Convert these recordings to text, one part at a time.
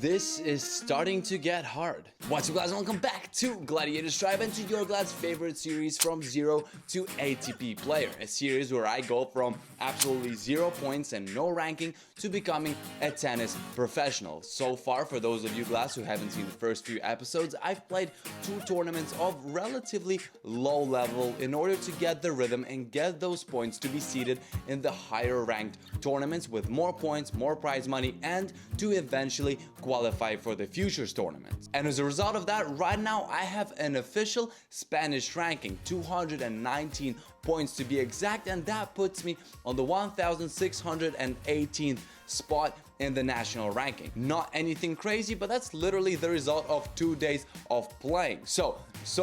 This is starting to get hard. What's up, guys? Welcome back to Gladiators Tribe and to your Glad's favorite series from 0 to ATP player. A series where I go from absolutely 0 points and no ranking to becoming a tennis professional. So far, for those of you Glads who haven't seen the first few episodes, I've played 2 tournaments of relatively low level in order to get the rhythm and get those points to be seated in the higher ranked tournaments with more points, more prize money, and to eventually qualify for the futures tournaments. And as a result of that, right now I have an official Spanish ranking, 219 points to be exact, and that puts me on the 1618th spot in the national ranking. Not anything crazy, but that's literally the result of 2 days of playing. So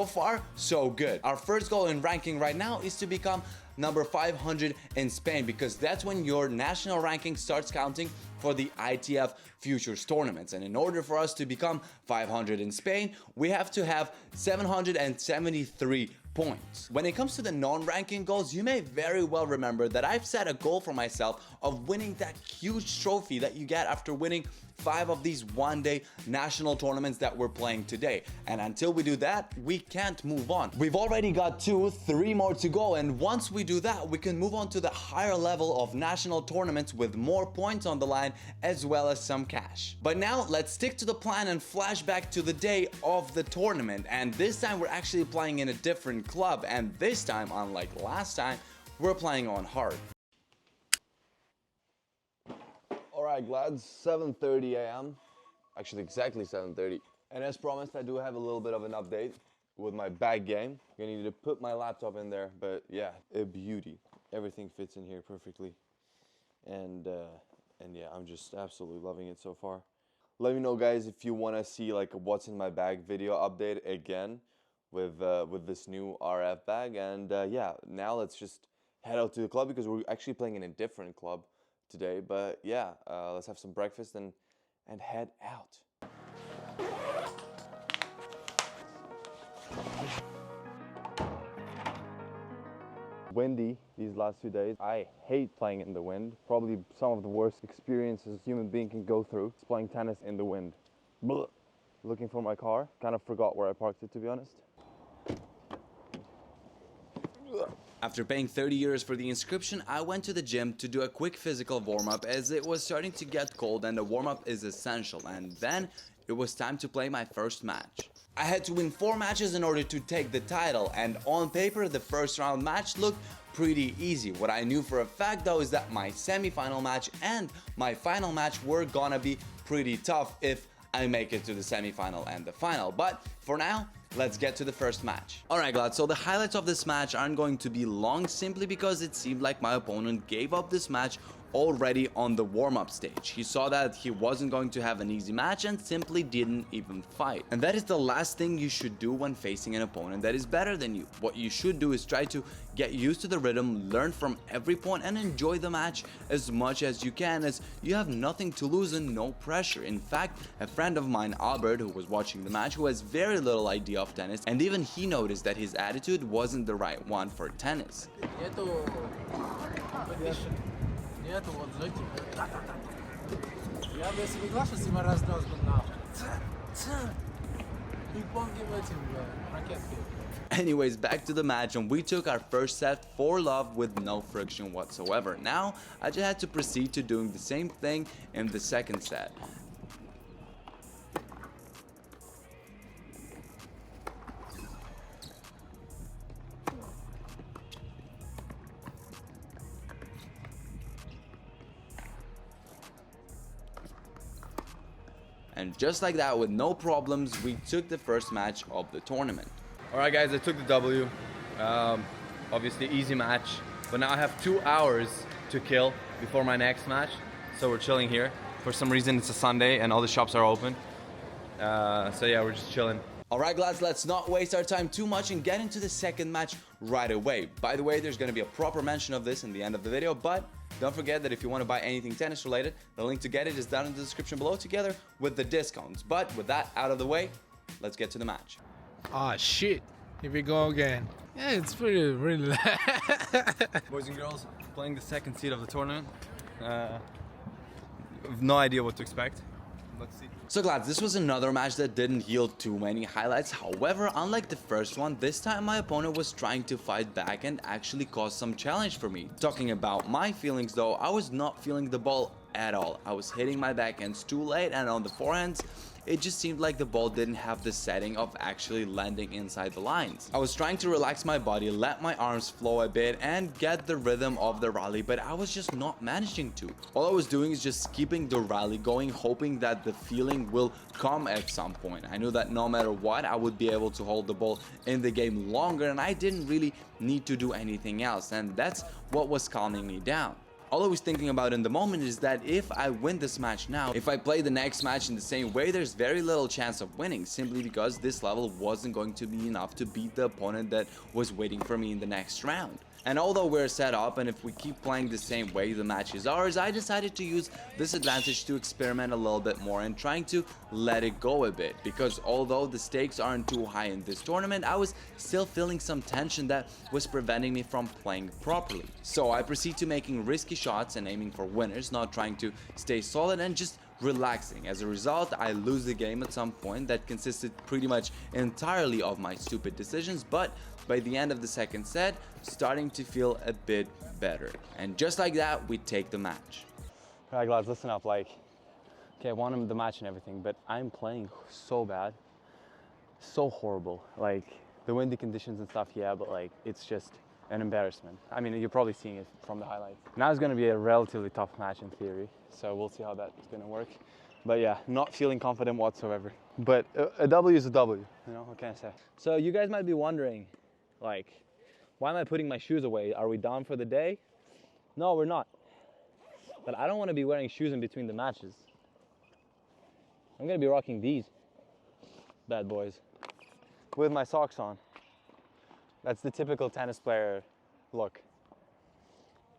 far, so good. Our first goal in ranking right now is to become number 500 in Spain, because that's when your national ranking starts counting for the ITF futures tournaments. And in order for us to become 500 in Spain, we have to have 773 points. When it comes to the non-ranking goals, you may very well remember that I've set a goal for myself of winning that huge trophy that you get after winning 5 of these one-day national tournaments that we're playing today. And until we do that, we can't move on. We've already got 3 more to go, and once we do that, we can move on to the higher level of national tournaments with more points on the line as well as some cash. But now let's stick to the plan and flash back to the day of the tournament. And this time we're actually playing in a different club, and this time, unlike last time, we're playing on hard. Alright, Glads, 7:30 a.m. Actually, exactly 7:30. And as promised, I do have a little bit of an update with my bag game. I'm gonna need to put my laptop in there, but yeah, a beauty. Everything fits in here perfectly. And yeah, I'm just absolutely loving it so far. Let me know, guys, if you want to see like a what's in my bag video update again with this new RF bag. And yeah, now let's just head out to the club because we're actually playing in a different club today. But yeah, let's have some breakfast and head out. Windy these last 2 days. I hate playing in the wind. Probably some of the worst experiences a human being can go through is playing tennis in the wind. Blah. Looking for my car. Kind of forgot where I parked it, to be honest. After paying 30 euros for the inscription, I went to the gym to do a quick physical warm-up as it was starting to get cold and a warm-up is essential. And then it was time to play my first match. I had to win 4 matches in order to take the title, and on paper the first round match looked pretty easy. What I knew for a fact though is that my semi-final match and my final match were gonna be pretty tough if I make it to the semi-final and the final. But for now, let's get to the first match. Alright, Glad, so the highlights of this match aren't going to be long simply because it seemed like my opponent gave up this match already on the warm-up stage. He saw that he wasn't going to have an easy match and simply didn't even fight. And that is the last thing you should do when facing an opponent that is better than you. What you should do is try to get used to the rhythm, learn from every point, and enjoy the match as much as you can, as you have nothing to lose and no pressure. In fact, a friend of mine, Albert, who was watching the match, who has very little idea of tennis, and even he noticed that his attitude wasn't the right one for tennis. Нету, вот зайти. Я бы если глашу, если мы разнес бы нахуй. Пинг-понги в этим ракетке. Anyways, back to the match, and we took our first set for love with no friction whatsoever. Now, I just had to proceed to doing the same thing in the second set. And just like that, with no problems, we took the first match of the tournament. Alright guys, I took the W. Obviously easy match, but now I have 2 hours to kill before my next match. So we're chilling here. For some reason it's a Sunday and all the shops are open. So yeah, we're just chilling. Alright, lads, let's not waste our time too much and get into the second match right away. By the way, there's going to be a proper mention of this in the end of the video, but don't forget that if you want to buy anything tennis related, the link to get it is down in the description below together with the discounts. But with that out of the way, let's get to the match. Ah, shit. Here we go again. Yeah, it's pretty really. Boys and girls, playing the second seed of the tournament. No idea what to expect. let's see. So lads, this was another match that didn't yield too many highlights. However, unlike the first one, this time my opponent was trying to fight back and actually cause some challenge for me. Talking about my feelings though, I was not feeling the ball at all. I was hitting my backhands too late, and on the forehands, it just seemed like the ball didn't have the setting of actually landing inside the lines. I was trying to relax my body, let my arms flow a bit and get the rhythm of the rally, but I was just not managing to. All I was doing is just keeping the rally going, hoping that the feeling will come at some point. I knew that no matter what, I would be able to hold the ball in the game longer, and I didn't really need to do anything else, and that's what was calming me down. All I was thinking about in the moment is that if I win this match now, if I play the next match in the same way, there's very little chance of winning, simply because this level wasn't going to be enough to beat the opponent that was waiting for me in the next round. And although we're set up, and if we keep playing the same way, the match is ours, I decided to use this advantage to experiment a little bit more and trying to let it go a bit, because although the stakes aren't too high in this tournament, I was still feeling some tension that was preventing me from playing properly. So I proceed to making risky shots and aiming for winners, not trying to stay solid and just relaxing. As a result, I lose the game at some point that consisted pretty much entirely of my stupid decisions, but by the end of the second set, starting to feel a bit better. And just like that, we take the match. Alright lads, listen up, okay, I won the match and everything, but I'm playing so bad, so horrible. The windy conditions and stuff, yeah, but it's just an embarrassment. I mean, you're probably seeing it from the highlights. Now it's gonna be a relatively tough match in theory, so we'll see how that's gonna work. But yeah, not feeling confident whatsoever. But a W is a W, you know, what can I say? So you guys might be wondering, why am I putting my shoes away? Are we done for the day? No, we're not. But I don't want to be wearing shoes in between the matches. I'm gonna be rocking these bad boys with my socks on. That's the typical tennis player look.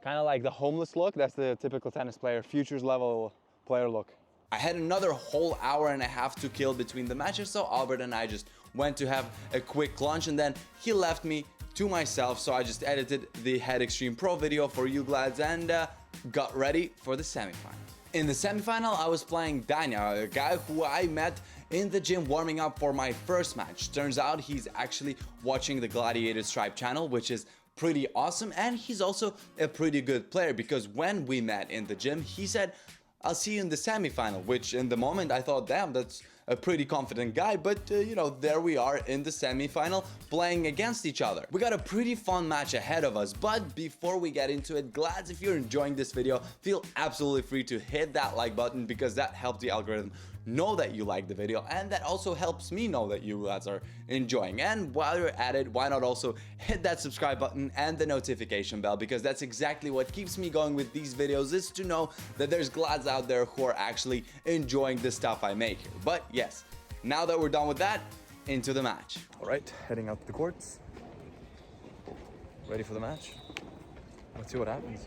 Kind of like the homeless look, that's the typical tennis player, futures level player look. I had another whole hour and a half to kill between the matches, so Albert and I just went to have a quick lunch, and then he left me to myself, so I just edited the Head Extreme Pro video for you lads and got ready for the semifinal. In the semifinal, I was playing Danya, a guy who I met in the gym warming up for my first match. Turns out he's actually watching the Gladiators Stripe channel, which is pretty awesome, and he's also a pretty good player, because when we met in the gym, he said, "I'll see you in the semifinal," which in the moment I thought, damn, that's a pretty confident guy, but you know, there we are in the semifinal playing against each other. We got a pretty fun match ahead of us, but before we get into it, Glads, if you're enjoying this video, feel absolutely free to hit that like button, because that helps the algorithm know that you like the video, and that also helps me know that you guys are enjoying. And while you're at it, why not also hit that subscribe button and the notification bell, because that's exactly what keeps me going with these videos, is to know that there's Glads out there who are actually enjoying the stuff I make here. But yes, now that we're done with that, into the match. All right, heading out to the courts. Ready for the match. Let's see what happens.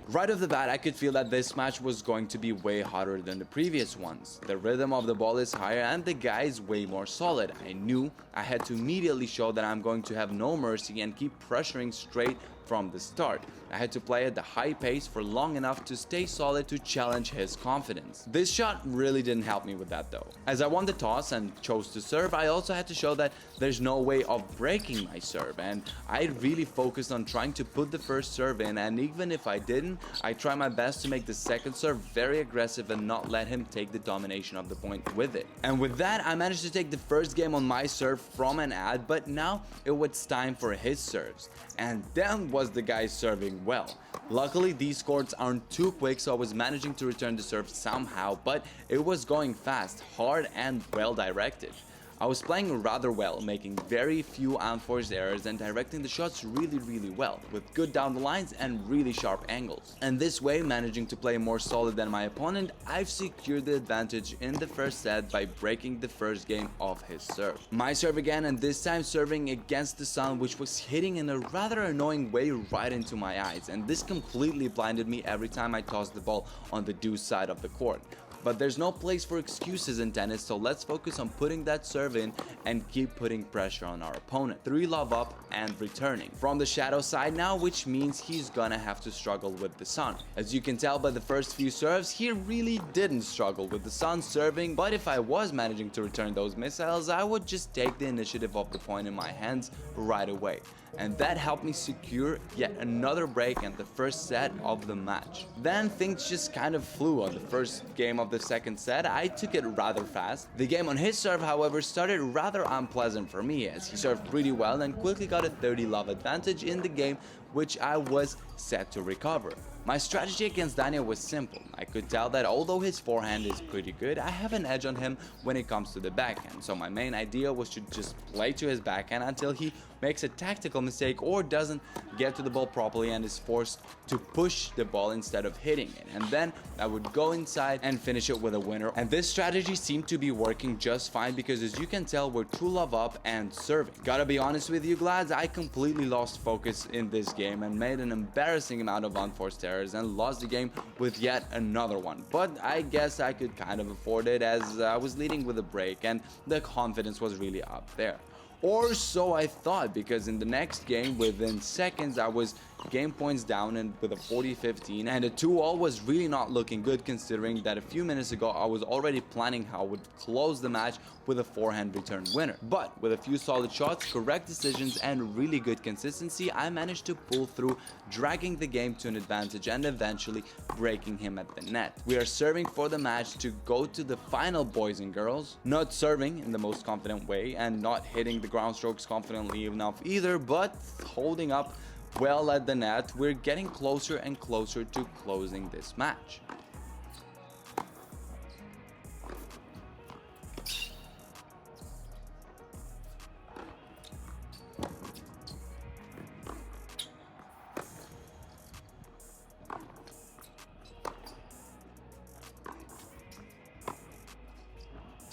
Right off the bat, I could feel that this match was going to be way harder than the previous ones. The rhythm of the ball is higher and the guy is way more solid. I knew I had to immediately show that I'm going to have no mercy and keep pressuring straight from the start. I had to play at the high pace for long enough to stay solid to challenge his confidence. This shot really didn't help me with that though. As I won the toss and chose to serve, I also had to show that there's no way of breaking my serve, and I really focused on trying to put the first serve in, and even if I didn't, I tried my best to make the second serve very aggressive and not let him take the domination of the point with it. And with that, I managed to take the first game on my serve from an ad, but now it was time for his serves. And then was the guy serving well. Luckily, these courts aren't too quick, so I was managing to return the serve somehow, but it was going fast, hard, and well directed. I was playing rather well, making very few unforced errors and directing the shots really well, with good down the lines and really sharp angles. And this way, managing to play more solid than my opponent, I've secured the advantage in the first set by breaking the first game off his serve. My serve again, and this time serving against the sun, which was hitting in a rather annoying way right into my eyes, and this completely blinded me every time I tossed the ball on the deuce side of the court. But there's no place for excuses in tennis, so let's focus on putting that serve in and keep putting pressure on our opponent. 3 love up and returning. From the shadow side now, which means he's gonna have to struggle with the sun. As you can tell by the first few serves, he really didn't struggle with the sun serving, but if I was managing to return those missiles, I would just take the initiative of the point in my hands right away. And that helped me secure yet another break and the first set of the match. Then things just kind of flew on the first game of the second set. I took it rather fast. The game on his serve, however, started rather unpleasant for me as he served pretty well and quickly got a 30 love advantage in the game, which I was set to recover. My strategy against Daniel was simple. I could tell that although his forehand is pretty good, I have an edge on him when it comes to the backhand, so my main idea was to just play to his backhand until he makes a tactical mistake or doesn't get to the ball properly and is forced to push the ball instead of hitting it, and then I would go inside and finish it with a winner. And this strategy seemed to be working just fine because, as you can tell, we're 2 love up and serving. Gotta be honest with you, Glads, I completely lost focus in this game and made an embarrassing amount of unforced errors and lost the game with yet another one. But I guess I could kind of afford it as I was leading with a break and the confidence was really up there. Or so I thought, because in the next game, within seconds, I was game points down and with a 40-15, and a 2-all was really not looking good considering that a few minutes ago I was already planning how I would close the match with a forehand return winner. But with a few solid shots, correct decisions, and really good consistency, I managed to pull through, dragging the game to an advantage and eventually breaking him at the net. We are serving for the match to go to the final, boys and girls. Not serving in the most confident way and not hitting the ground strokes confidently enough either, but holding up well at the net. We're getting closer and closer to closing this match.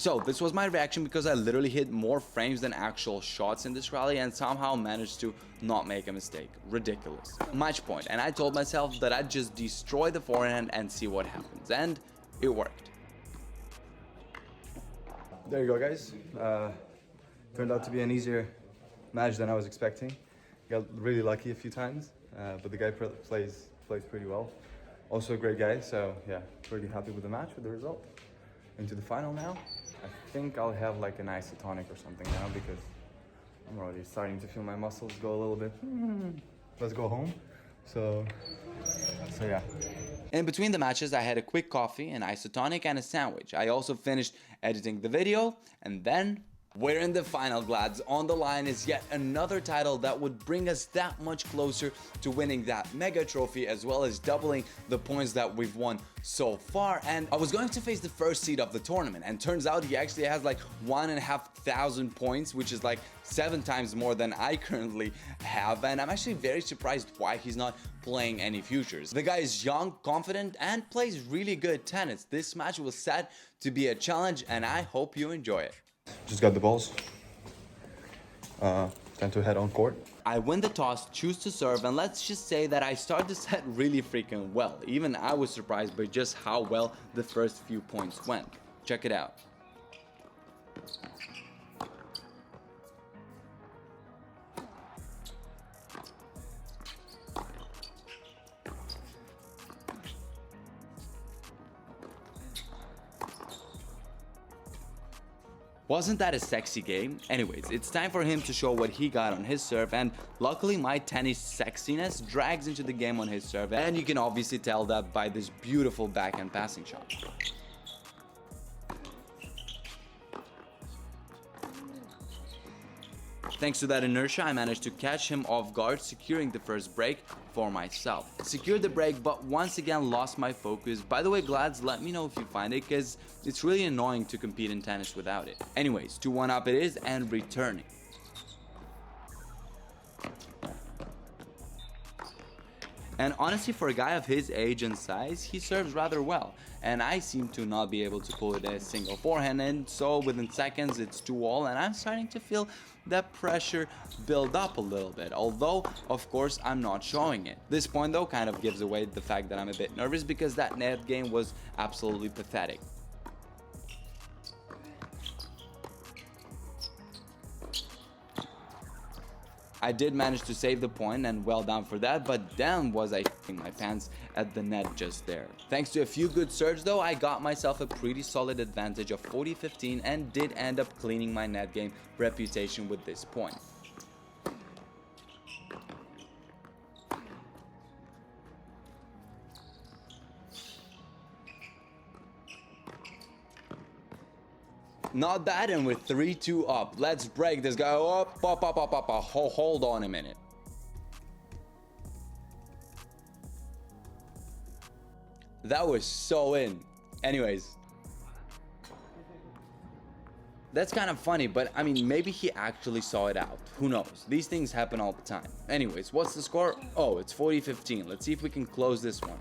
So this was my reaction because I literally hit more frames than actual shots in this rally and somehow managed to not make a mistake. Ridiculous. Match point, and I told myself that I'd just destroy the forehand and see what happens, and it worked. There you go, guys. Turned out to be an easier match than I was expecting. Got really lucky a few times, but the guy plays pretty well. Also a great guy, so yeah, pretty happy with the match, with the result. Into the final now. I think I'll have like an isotonic or something now because I'm already starting to feel my muscles go a little bit. Let's go home. So yeah. In between the matches, I had a quick coffee, an isotonic, and a sandwich. I also finished editing the video, and then we're in the final, Glads. On the line is yet another title that would bring us that much closer to winning that mega trophy, as well as doubling the points that we've won so far. And I was going to face the first seed of the tournament, and turns out he actually has like 1,500 points, which is like 7 times more than I currently have. And I'm actually very surprised why he's not playing any futures. The guy is young, confident, and plays really good tennis. This match was set to be a challenge, and I hope you enjoy it. Just got the balls. Time to head on court. I win the toss, choose to serve, and let's just say that I start the set really freaking well. Even I was surprised by just how well the first few points went. Check it out. Wasn't that a sexy game? Anyways, it's time for him to show what he got on his serve, and luckily my tennis sexiness drags into the game on his serve, and you can obviously tell that by this beautiful backhand passing shot. Thanks to that inertia, I managed to catch him off guard, securing the first break for myself. Secured the break, but once again lost my focus. By the way, Glads, let me know if you find it, because it's really annoying to compete in tennis without it. Anyways, 2-1 up it is, and returning. And honestly, for a guy of his age and size, he serves rather well. And I seem to not be able to pull it a single forehand, and so within seconds it's 2-all, and I'm starting to feel that pressure build up a little bit, although of course I'm not showing it. This point though kind of gives away the fact that I'm a bit nervous because that net game was absolutely pathetic. I did manage to save the point, and well done for that, but damn was I f***ing my pants at the net just there. Thanks to a few good serves though, I got myself a pretty solid advantage of 40-15 and did end up cleaning my net game reputation with this point. Not bad, and with 3-2 up. Let's break this guy up. Hold on a minute. That was so in. Anyways. That's kind of funny, but I mean, maybe he actually saw it out. Who knows? These things happen all the time. Anyways, what's the score? Oh, it's 40-15. Let's see if we can close this one.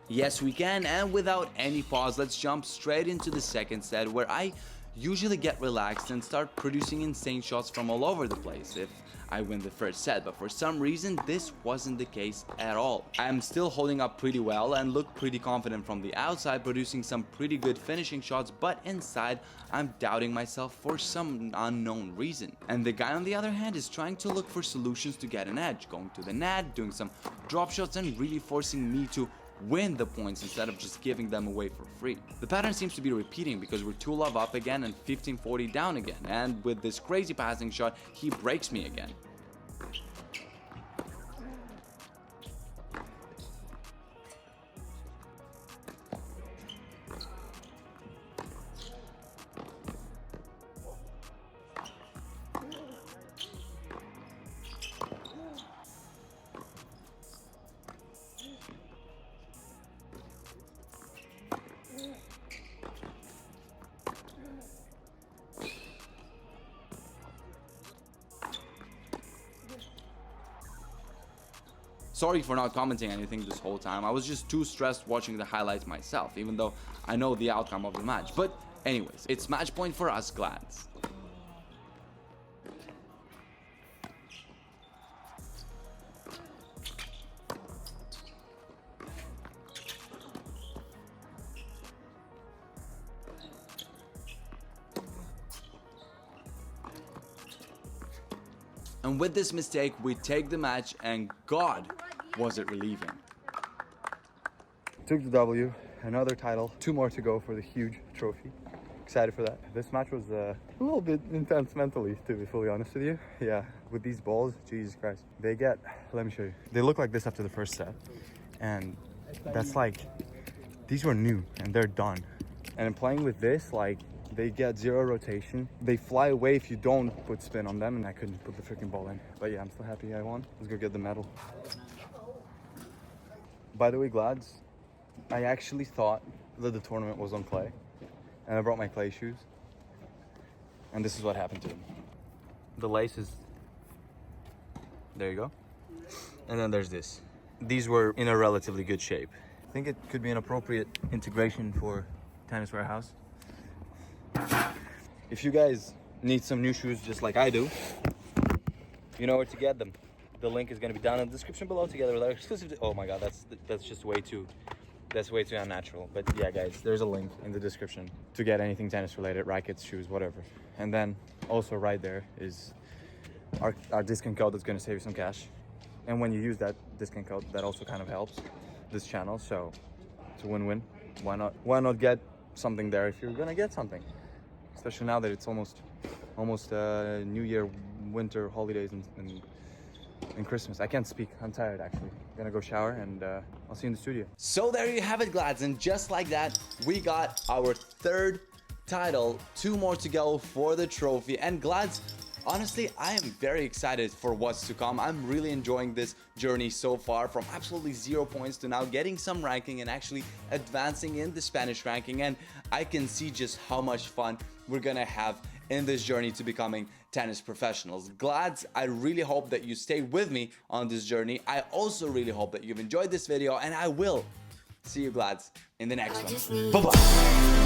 Yes, we can, and without any pause, let's jump straight into the second set, where I usually get relaxed and start producing insane shots from all over the place if I win the first set, but for some reason this wasn't the case at all. I am still holding up pretty well and look pretty confident from the outside, producing some pretty good finishing shots, but inside I'm doubting myself for some unknown reason. And the guy on the other hand is trying to look for solutions to get an edge, going to the net, doing some drop shots and really forcing me to win the points instead of just giving them away for free. The pattern seems to be repeating because we're 2-love up again and 15-40 down again, and with this crazy passing shot he breaks me again. Sorry for not commenting anything this whole time. I was just too stressed watching the highlights myself, even though I know the outcome of the match. But anyways, it's match point for us Glads. And with this mistake, we take the match, and God, was it relieving. Took the W, another title, 2 more to go for the huge trophy. Excited for that. This match was a little bit intense mentally, to be fully honest with you. Yeah, with these balls, Jesus Christ. They get, let me show you. They look like this after the first set. And that's like, these were new and they're done. And in playing with this, like, they get 0 rotation. They fly away if you don't put spin on them, and I couldn't put the freaking ball in. But yeah, I'm still happy I won. Let's go get the medal. By the way, Glads, I actually thought that the tournament was on clay, and I brought my clay shoes, and this is what happened to them. The laces, there you go. And then there's this. These were in a relatively good shape. I think it could be an appropriate integration for Tennis Warehouse. If you guys need some new shoes just like I do, you know where to get them. The link is going to be down in the description below, together with our exclusive. Oh my god, that's just way too unnatural. But yeah, guys, there's a link in the description to get anything tennis related, rackets, shoes, whatever. And then also right there is our discount code that's going to save you some cash. And when you use that discount code, that also kind of helps this channel. So it's a win-win. Why not get something there if you're gonna get something? Especially now that it's almost New Year, winter holidays, and Christmas. I can't speak. I'm tired actually. I'm gonna go shower, and I'll see you in the studio. So there you have it, Glads, and just like that, we got our 3rd title. 2 more to go for the trophy. And Glads, honestly, I am very excited for what's to come. I'm really enjoying this journey so far, from absolutely 0 points to now getting some ranking and actually advancing in the Spanish ranking. And I can see just how much fun we're gonna have in this journey to becoming tennis professionals. Glads, I really hope that you stay with me on this journey. I also really hope that you've enjoyed this video, and I will see you, Glads, in the next one. Bye-bye.